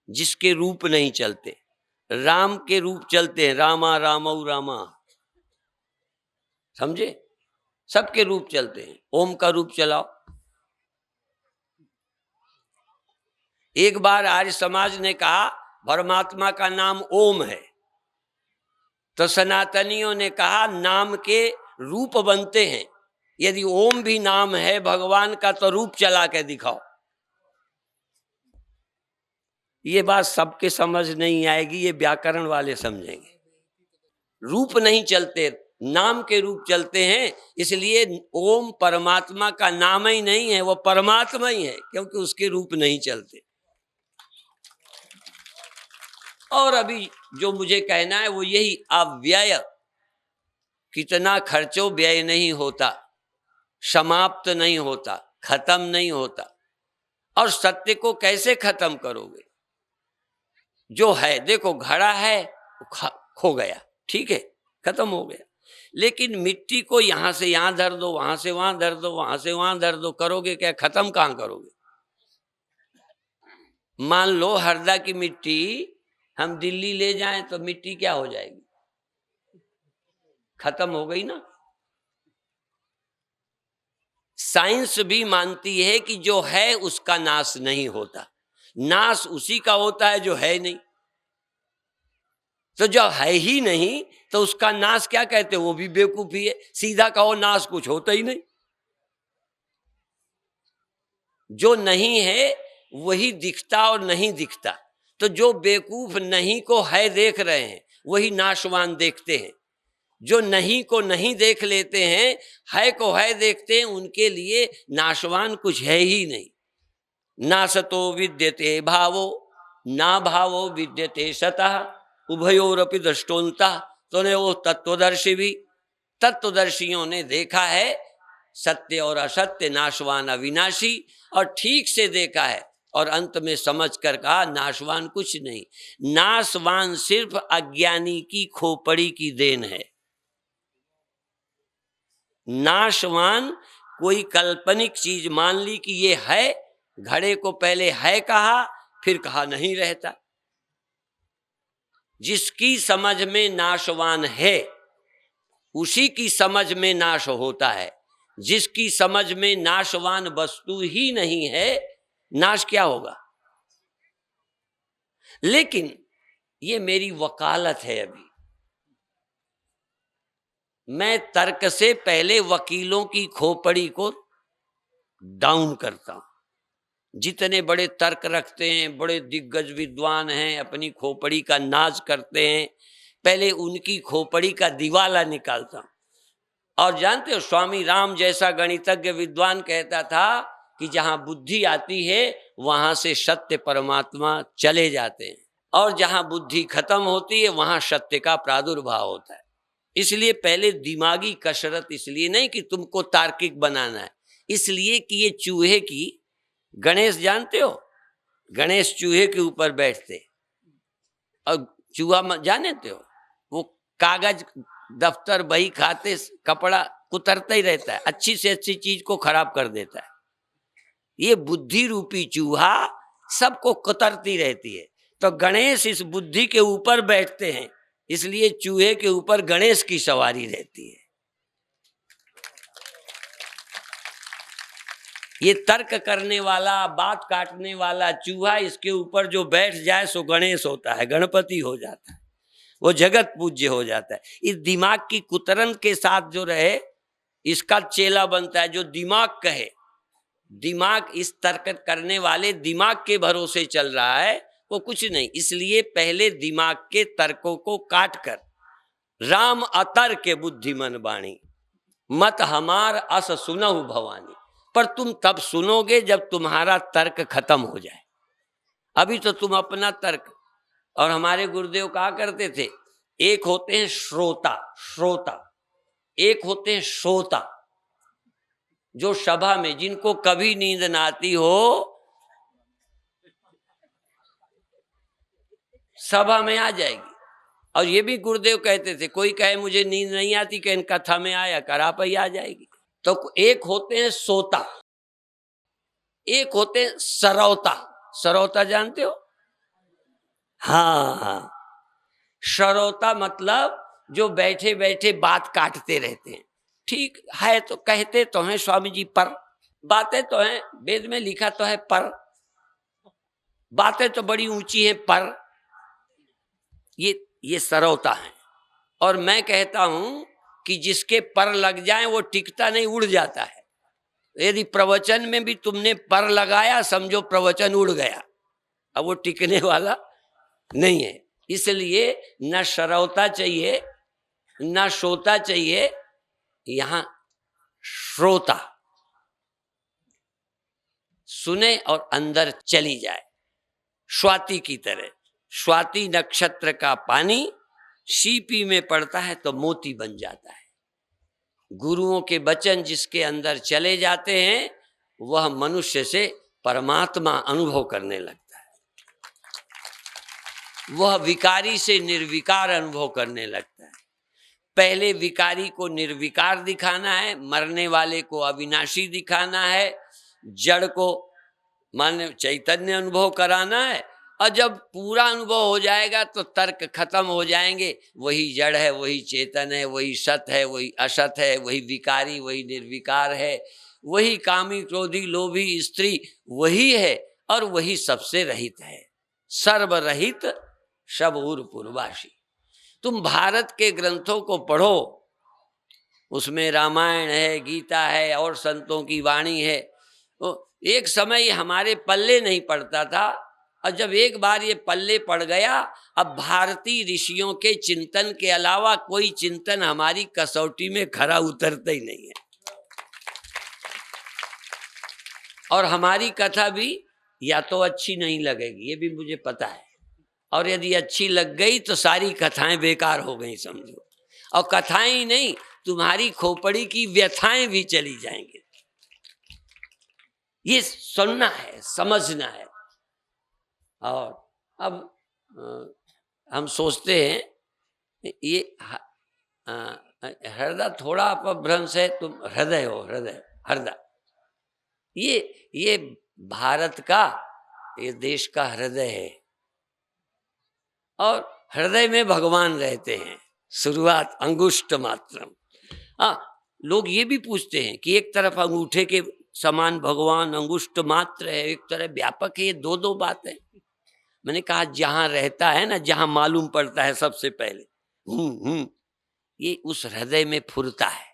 जिसके रूप नहीं चलते। राम के रूप चलते हैं, रामा रामऊ रामा, समझे? सबके रूप चलते हैं। ओम का रूप चलाओ। एक बार आर्य समाज ने कहा परमात्मा का नाम ओम है, तो सनातनियों ने कहा नाम के रूप बनते हैं, यदि ओम भी नाम है भगवान का तो रूप चला के दिखाओ। ये बात सबके समझ नहीं आएगी, ये व्याकरण वाले समझेंगे। रूप नहीं चलते, नाम के रूप चलते हैं, इसलिए ओम परमात्मा का नाम ही नहीं है, वो परमात्मा ही है, क्योंकि उसके रूप नहीं चलते। और अभी जो मुझे कहना है वो यही, अव्यय, कितना खर्चो व्यय नहीं होता, समाप्त नहीं होता, खत्म नहीं होता। और सत्य को कैसे खत्म करोगे? जो है, देखो घड़ा है खो गया, ठीक है, खत्म हो गया, लेकिन मिट्टी को यहां से यहां धर दो, वहां से वहां धर दो, वहां से वहां धर दो, करोगे क्या? खत्म कहां करोगे? मान लो हरदा की मिट्टी हम दिल्ली ले जाएं तो मिट्टी क्या हो जाएगी? खत्म हो गई ना। साइंस भी मानती है कि जो है उसका नाश नहीं होता, नाश उसी का होता है जो है नहीं। तो जो है ही नहीं तो उसका नाश क्या कहते हैं? वो भी बेवकूफी है। सीधा कहो नाश कुछ होता ही नहीं। जो नहीं है वही दिखता और नहीं दिखता। तो जो बेवकूफ नहीं को है देख रहे हैं वही नाशवान देखते हैं। जो नहीं को नहीं देख लेते हैं, है को है देखते हैं, उनके लिए नाशवान कुछ है ही नहीं। नासतो विद्यते भावो ना भावो विद्यते सतः उभयोरपि दृष्टोंतः। तो ने वो तत्वदर्शी भी, तत्वदर्शियों ने देखा है सत्य और असत्य, नाशवान अविनाशी, और ठीक से देखा है और अंत में समझ कर कहा नाशवान कुछ नहीं, नाशवान सिर्फ अज्ञानी की खोपड़ी की देन है। नाशवान कोई काल्पनिक चीज मान ली कि ये है, घड़े को पहले है कहा फिर कहा नहीं रहता। जिसकी समझ में नाशवान है उसी की समझ में नाश होता है। जिसकी समझ में नाशवान वस्तु ही नहीं है, नाश क्या होगा? लेकिन ये मेरी वकालत है, अभी मैं तर्क से पहले वकीलों की खोपड़ी को डाउन करता हूं। जितने बड़े तर्क रखते हैं, बड़े दिग्गज विद्वान हैं, अपनी खोपड़ी का नाच करते हैं, पहले उनकी खोपड़ी का दिवाला निकालता हूं। और जानते हो, स्वामी राम जैसा गणितज्ञ विद्वान कहता था कि जहां बुद्धि आती है वहां से सत्य परमात्मा चले जाते हैं, और जहां बुद्धि खत्म होती है वहां सत्य का प्रादुर्भाव होता है। इसलिए पहले दिमागी कसरत, इसलिए नहीं कि तुमको तार्किक बनाना है, इसलिए कि ये चूहे की, गणेश जानते हो, गणेश चूहे के ऊपर बैठते और चूहा जानते हो, वो कागज दफ्तर बही खाते, कपड़ा कुतरता ही रहता है, अच्छी से अच्छी चीज को खराब कर देता है। ये बुद्धि रूपी चूहा सबको कुतरती रहती है। तो गणेश इस बुद्धि के ऊपर बैठते हैं, इसलिए चूहे के ऊपर गणेश की सवारी रहती है। ये तर्क करने वाला, बात काटने वाला चूहा, इसके ऊपर जो बैठ जाए सो गणेश होता है, गणपति हो जाता है, वो जगत पूज्य हो जाता है। इस दिमाग की कुतरन के साथ जो रहे इसका चेला बनता है। जो दिमाग कहे, दिमाग इस तर्क करने वाले दिमाग के भरोसे चल रहा है, वो कुछ नहीं। इसलिए पहले दिमाग के तर्कों को काट कर, राम अतर्क बुद्धिमन बाणी, मत हमार अस सुनहु भवानी। पर तुम तब सुनोगे जब तुम्हारा तर्क खत्म हो जाए। अभी तो तुम अपना तर्क, और हमारे गुरुदेव कहा करते थे, एक होते हैं श्रोता, श्रोता, एक होते हैं श्रोता, जो सभा में, जिनको कभी नींद ना आती हो, सभा में आ जाएगी। और ये भी गुरुदेव कहते थे, कोई कहे मुझे नींद नहीं आती, कहीं कथा में आया करा पर आ जाएगी। तो एक होते हैं सोता, एक होते हैं सरौता। सरौता जानते हो? हाँ, श्रोता मतलब जो बैठे बैठे बात काटते रहते हैं। ठीक है तो कहते तो हैं स्वामी जी पर, बातें तो हैं, वेद में लिखा तो है पर, बातें तो बड़ी ऊंची हैं पर, ये श्रोता है। और मैं कहता हूं कि जिसके पर लग जाए वो टिकता नहीं, उड़ जाता है। यदि प्रवचन में भी तुमने पर लगाया, समझो प्रवचन उड़ गया, अब वो टिकने वाला नहीं है। इसलिए न श्रोता चाहिए न श्रोता चाहिए, यहां श्रोता सुने और अंदर चली जाए, स्वाति की तरह। स्वाति नक्षत्र का पानी सीपी में पड़ता है तो मोती बन जाता है। गुरुओं के वचन जिसके अंदर चले जाते हैं वह मनुष्य से परमात्मा अनुभव करने लगता है, वह विकारी से निर्विकार अनुभव करने लगता है। पहले विकारी को निर्विकार दिखाना है, मरने वाले को अविनाशी दिखाना है, जड़ को मान चैतन्य अनुभव कराना है। और जब पूरा अनुभव हो जाएगा तो तर्क खत्म हो जाएंगे, वही जड़ है, वही चेतन है, वही सत है, वही असत है, वही विकारी, वही निर्विकार है, वही कामी क्रोधी लोभी स्त्री वही है और वही सबसे रहित है, सर्वरहित शबूर पूर्वाशी। तुम भारत के ग्रंथों को पढ़ो, उसमें रामायण है, गीता है और संतों की वाणी है। एक समय ये हमारे पल्ले नहीं पड़ता था और जब एक बार ये पल्ले पड़ गया, अब भारतीय ऋषियों के चिंतन के अलावा कोई चिंतन हमारी कसौटी में खरा उतरता ही नहीं है। और हमारी कथा भी या तो अच्छी नहीं लगेगी, ये भी मुझे पता है, और यदि अच्छी लग गई तो सारी कथाएं बेकार हो गई समझो। और कथाएं ही नहीं, तुम्हारी खोपड़ी की व्यथाएं भी चली जाएंगी। ये सुनना है, समझना है। और अब हम सोचते हैं ये हृदय थोड़ा अपभ्रंश है, तुम हृदय हो, हृदय हृदय, ये भारत का, ये देश का हृदय है और हृदय में भगवान रहते हैं। शुरुआत अंगुष्ठ मात्रम। लोग ये भी पूछते हैं कि एक तरफ अंगूठे के समान भगवान अंगुष्ठ मात्र है, एक तरफ व्यापक है, ये दो दो बात है। मैंने कहा जहां रहता है ना, जहां मालूम पड़ता है सबसे पहले ये उस हृदय में फुरता है।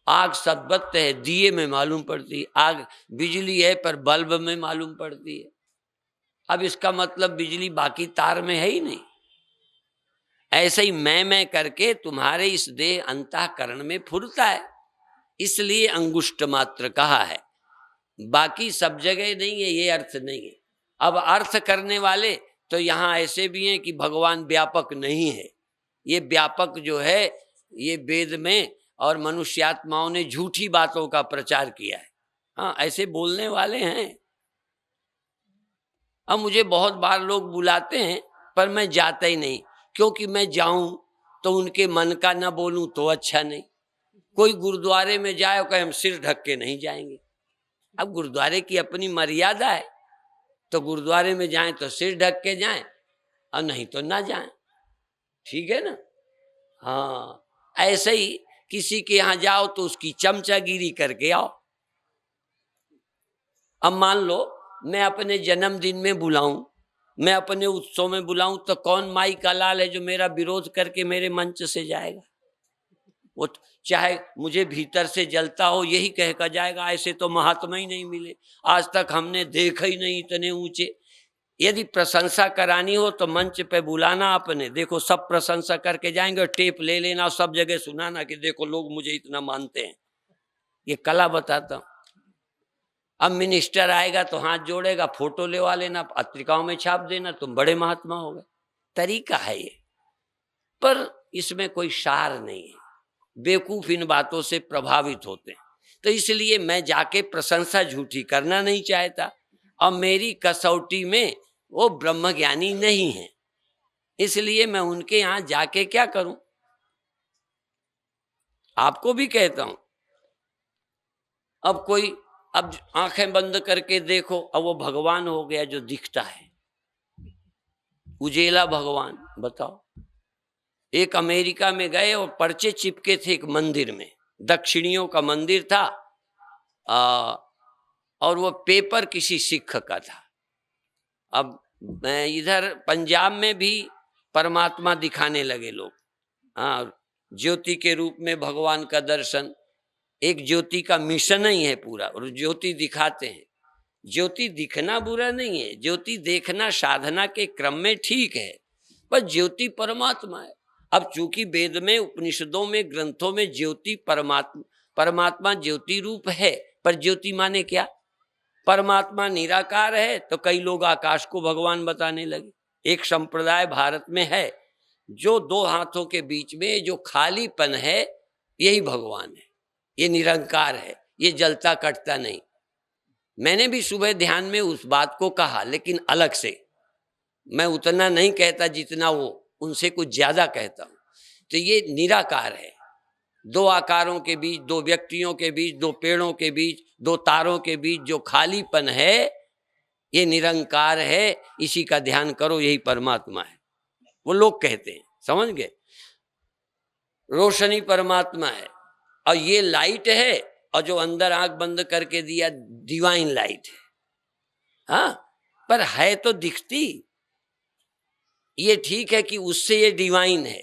आग सद्बत्त है, दिए में मालूम पड़ती है, आग बिजली है पर बल्ब में मालूम पड़ती है। अब इसका मतलब बिजली बाकी तार में है ही नहीं। ऐसे ही मैं करके तुम्हारे इस देह अंतःकरण में फुरता है, इसलिए अंगुष्ठ मात्र कहा है, बाकी सब जगह नहीं है, ये अर्थ नहीं है। अब अर्थ करने वाले तो यहाँ ऐसे भी हैं कि भगवान व्यापक नहीं है। ये व्यापक जो है ये वेद में और मनुष्यात्माओं ने झूठी बातों का प्रचार किया है। हाँ, ऐसे बोलने वाले हैं। अब मुझे बहुत बार लोग बुलाते हैं पर मैं जाता ही नहीं, क्योंकि मैं जाऊं तो उनके मन का ना बोलूं तो अच्छा नहीं। कोई गुरुद्वारे में जाए और कहे हम सिर ढक के नहीं जाएंगे। अब गुरुद्वारे की अपनी मर्यादा है, तो गुरुद्वारे में जाएं तो सिर ढक के जाएं और नहीं तो ना जाएं, ठीक है ना। हाँ, ऐसे ही किसी के यहाँ जाओ तो उसकी चमचागिरी करके आओ। अब मान लो मैं अपने जन्मदिन में बुलाऊं, मैं अपने उत्सव में बुलाऊं, तो कौन माई का लाल है जो मेरा विरोध करके मेरे मंच से जाएगा? वो चाहे मुझे भीतर से जलता हो, यही कह कर जाएगा ऐसे तो महात्मा ही नहीं मिले, आज तक हमने देखा ही नहीं इतने ऊंचे। यदि प्रशंसा करानी हो तो मंच पे बुलाना अपने, देखो सब प्रशंसा करके जाएंगे और टेप ले लेना और सब जगह सुनाना कि देखो लोग मुझे इतना मानते हैं। ये कला बताता हूं। अब मिनिस्टर आएगा तो हाथ जोड़ेगा, फोटो लेवा लेना, पत्रिकाओं में छाप देना, तुम बड़े महात्मा हो गए। तरीका है ये, पर इसमें कोई सार नहीं है। बेवकूफ इन बातों से प्रभावित होते हैं, तो इसलिए मैं जाके प्रशंसा झूठी करना नहीं चाहता। और मेरी कसौटी में वो ब्रह्मज्ञानी नहीं है, इसलिए मैं उनके यहां जाके क्या करूं। आपको भी कहता हूं, अब कोई, अब आंखें बंद करके देखो, अब वो भगवान हो गया जो दिखता है, उजेला भगवान, बताओ एक अमेरिका में गए और पर्चे चिपके थे एक मंदिर में, दक्षिणियों का मंदिर था, और वो पेपर किसी सिख का था। अब इधर पंजाब में भी परमात्मा दिखाने लगे लोग, हाँ, ज्योति के रूप में भगवान का दर्शन, एक ज्योति का मिशन ही है पूरा, और ज्योति दिखाते हैं। ज्योति दिखना बुरा नहीं है, ज्योति देखना साधना के क्रम में ठीक है, पर ज्योति परमात्मा है। अब चूंकि वेद में, उपनिषदों में, ग्रंथों में ज्योति परमात्मा ज्योति रूप है, पर ज्योति माने क्या? परमात्मा निराकार है, तो कई लोग आकाश को भगवान बताने लगे। एक संप्रदाय भारत में है जो दो हाथों के बीच में जो खालीपन है यही भगवान है, ये निरंकार है, ये जलता कटता नहीं। मैंने भी सुबह ध्यान में उस बात को कहा, लेकिन अलग से, मैं उतना नहीं कहता जितना वो, उनसे कुछ ज्यादा कहता हूं। तो ये निराकार है, दो आकारों के बीच, दो व्यक्तियों के बीच, दो पेड़ों के बीच, दो तारों के बीच जो खालीपन है ये निरंकार है, इसी का ध्यान करो, यही परमात्मा है। वो लोग कहते हैं, समझ गए? रोशनी परमात्मा है, और ये लाइट है, और जो अंदर आंख बंद करके दिया डिवाइन लाइट है। हाँ, पर है तो दिखती, ये ठीक है कि उससे ये डिवाइन है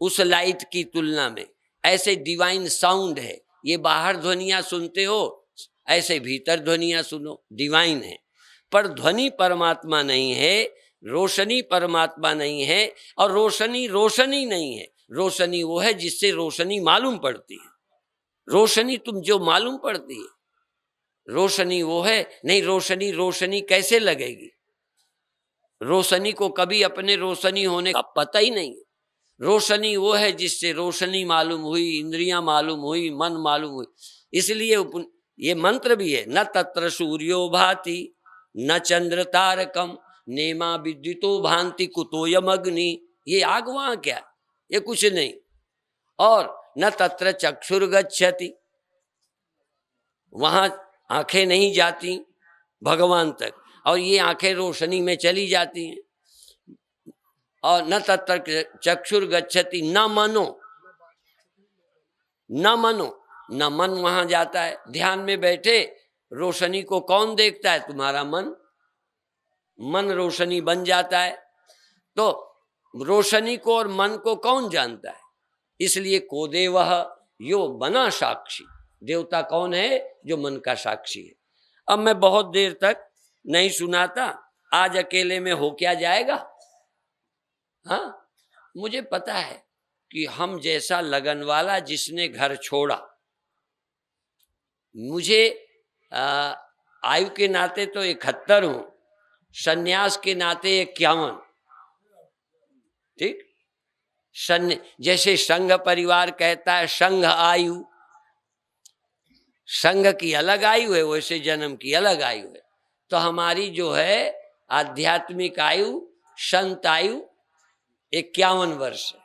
उस लाइट की तुलना में। ऐसे डिवाइन साउंड है, ये बाहर ध्वनियां सुनते हो, ऐसे भीतर ध्वनियां सुनो, डिवाइन है। पर ध्वनि परमात्मा नहीं है, रोशनी परमात्मा नहीं है, और रोशनी रोशनी नहीं है। रोशनी वो है जिससे रोशनी मालूम पड़ती है। रोशनी तुम जो मालूम पड़ती है, रोशनी वो है नहीं। रोशनी रोशनी कैसे लगेगी? रोशनी को कभी अपने रोशनी होने का पता ही नहीं। रोशनी वो है जिससे रोशनी मालूम हुई, इंद्रियां मालूम हुई, मन मालूम हुई। इसलिए ये मंत्र भी है, न तत्र सूर्यो भाति न चंद्र तारकम नेमा विद्युतो भांति कुतोयम अग्नि। ये आग वहां क्या, ये कुछ नहीं। और न तत्र चक्षुर्गच्छति, वहां आंखें नहीं जाती भगवान तक, और ये आंखें रोशनी में चली जाती हैं। और न तत्र चक्षुर्गच्छति न मनो, न मनो, न मन वहां जाता है। ध्यान में बैठे रोशनी को कौन देखता है? तुम्हारा मन। मन रोशनी बन जाता है, तो रोशनी को और मन को कौन जानता है? इसलिए को देवः यो बना साक्षी। देवता कौन है? जो मन का साक्षी है। अब मैं बहुत देर तक नहीं सुनाता, आज अकेले में हो क्या जाएगा। हाँ, मुझे पता है कि हम जैसा लगन वाला जिसने घर छोड़ा, मुझे आयु के नाते तो 71 हूं, सन्यास के नाते 51। ठीक, जैसे संघ परिवार कहता है संघ आयु, संघ की अलग आयु है, वैसे जन्म की अलग आयु है। तो हमारी जो है आध्यात्मिक आयु, संत आयु 51 वर्ष है।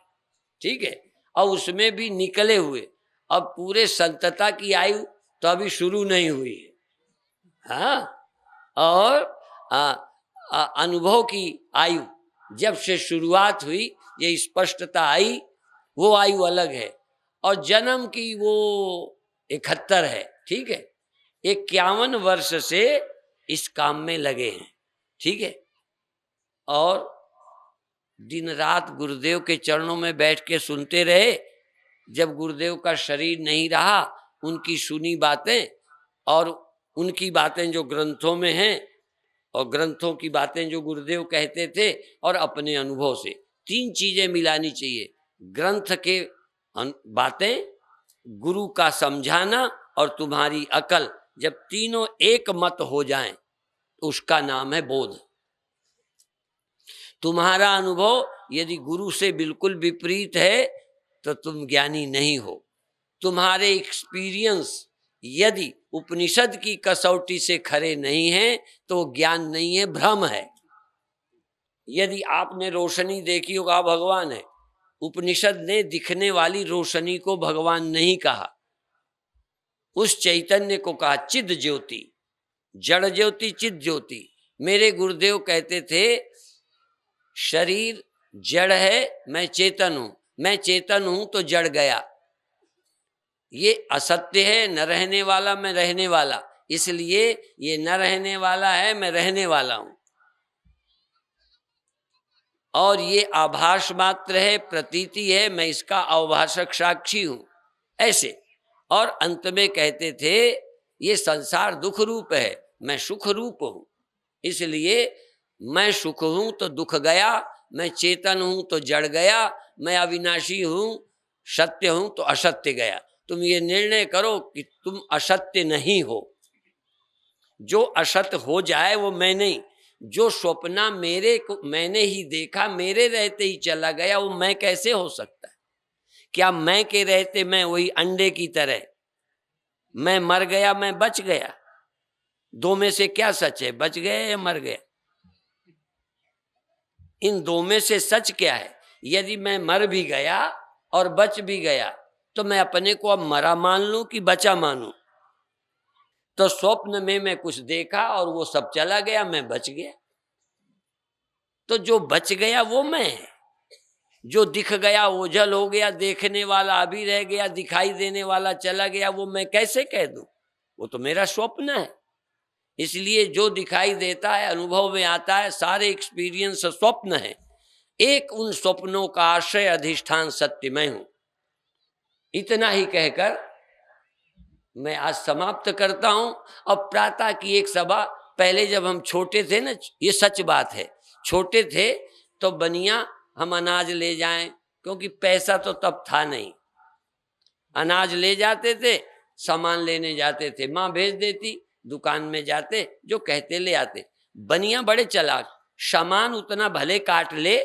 ठीक है, और उसमें भी निकले हुए, अब पूरे संतता की आयु तो अभी शुरू नहीं हुई है। हाँ, और अनुभव की आयु जब से शुरुआत हुई, ये स्पष्टता आई, वो आयु अलग है। और जन्म की वो 71 है। ठीक है, 51 वर्ष से इस काम में लगे हैं। ठीक है, और दिन रात गुरुदेव के चरणों में बैठ के सुनते रहे। जब गुरुदेव का शरीर नहीं रहा, उनकी सुनी बातें और उनकी बातें जो ग्रंथों में हैं, और ग्रंथों की बातें जो गुरुदेव कहते थे, और अपने अनुभव से, तीन चीजें मिलानी चाहिए। ग्रंथ के बातें, गुरु का समझाना, और तुम्हारी अकल, जब तीनों एक मत हो जाएं तो उसका नाम है बोध। तुम्हारा अनुभव यदि गुरु से बिल्कुल विपरीत है तो तुम ज्ञानी नहीं हो। तुम्हारे एक्सपीरियंस यदि उपनिषद की कसौटी से खरे नहीं है तो ज्ञान नहीं है, भ्रम है। यदि आपने रोशनी देखी होगा भगवान है, उपनिषद ने दिखने वाली रोशनी को भगवान नहीं कहा, उस चैतन्य को कहा चिद ज्योति, जड़ ज्योति, चिद ज्योति। मेरे गुरुदेव कहते थे शरीर जड़ है, मैं चेतन हूं, मैं चेतन हूं तो जड़ गया। ये असत्य है, न रहने वाला, मैं रहने वाला, इसलिए ये न रहने वाला है, मैं रहने वाला हूं। और ये आभास मात्र है, प्रतीति है, मैं इसका अवभाषक साक्षी हूं, ऐसे। और अंत में कहते थे ये संसार दुख रूप है, मैं सुख रूप हूं, इसलिए मैं सुख हूं तो दुख गया, मैं चेतन हूं तो जड़ गया, मैं अविनाशी हूं, सत्य हूं तो असत्य गया। तुम ये निर्णय करो कि तुम असत्य नहीं हो। जो असत्य हो जाए वो मैं नहीं। जो स्वप्न मेरे को मैंने ही देखा, मेरे रहते ही चला गया, वो मैं कैसे हो सकता है? क्या मैं के रहते मैं वही अंडे की तरह, मैं मर गया, मैं बच गया? दो में से क्या सच है, बच गया या मर गया? इन दो में से सच क्या है? यदि मैं मर भी गया और बच भी गया तो मैं अपने को अब मरा मान लूं कि बचा मानूं? तो स्वप्न में मैं कुछ देखा और वो सब चला गया, मैं बच गया। तो जो बच गया वो मैं है, जो दिख गया ओझल हो गया, देखने वाला अभी रह गया, दिखाई देने वाला चला गया, वो मैं कैसे कह दूं? वो तो मेरा स्वप्न है। इसलिए जो दिखाई देता है, अनुभव में आता है, सारे एक्सपीरियंस स्वप्न है। एक उन स्वप्नों का आश्रय अधिष्ठान सत्य मैं हूं। इतना ही कहकर मैं आज समाप्त करता हूं। अब प्रातः की एक सभा, पहले जब हम छोटे थे ना, ये सच बात है, छोटे थे तो बनिया हम अनाज ले जाएं, क्योंकि पैसा तो तब था नहीं, अनाज ले जाते थे, सामान लेने जाते थे, माँ भेज देती, दुकान में जाते, जो कहते ले आते। बनिया बड़े चालाक, सामान उतना भले काट ले,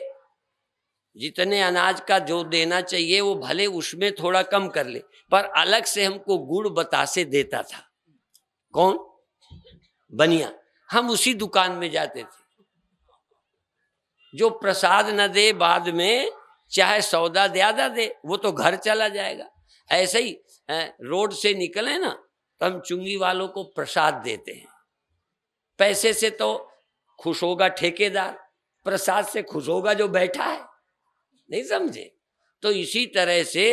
जितने अनाज का जो देना चाहिए वो भले उसमें थोड़ा कम कर ले, पर अलग से हमको गुड़ बतासे देता था। कौन? बनिया। हम उसी दुकान में जाते थे। जो प्रसाद न दे बाद में, चाहे सौदा ज्यादा दे, वो तो घर चला जाएगा। ऐसे ही रोड से निकले ना तो हम चुंगी वालों को प्रसाद देते हैं। पैसे से तो खुश होगा ठेकेदार, प्रसाद से खुश होगा जो बैठा है। नहीं समझे? तो इसी तरह से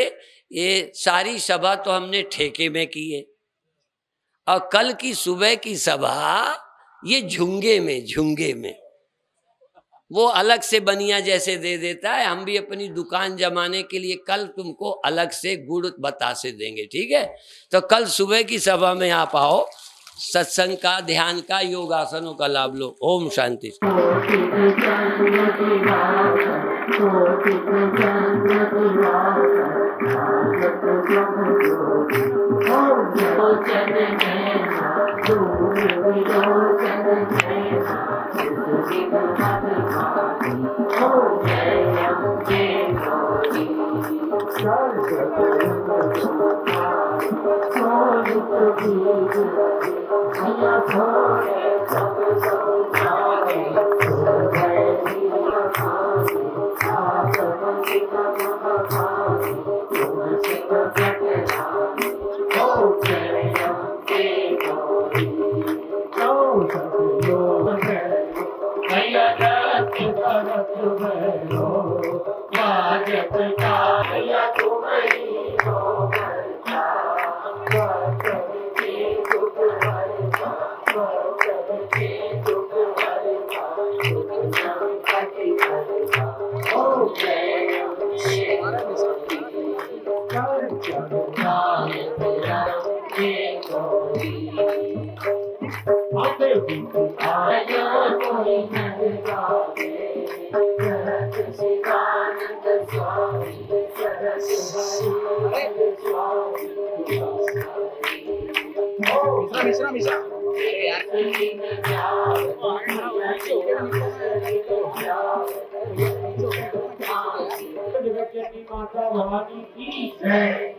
ये सारी सभा तो हमने ठेके में की है, और कल की सुबह की सभा ये झुंगे में वो अलग से बनिया जैसे दे देता है। हम भी अपनी दुकान जमाने के लिए कल तुमको अलग से गुड़ बतासे देंगे, ठीक है? तो कल सुबह की सभा में आप आओ, सत्संग का, ध्यान का, योगासनों का लाभ लो। ओम शांति। जगत जननी माता भवानी की जय।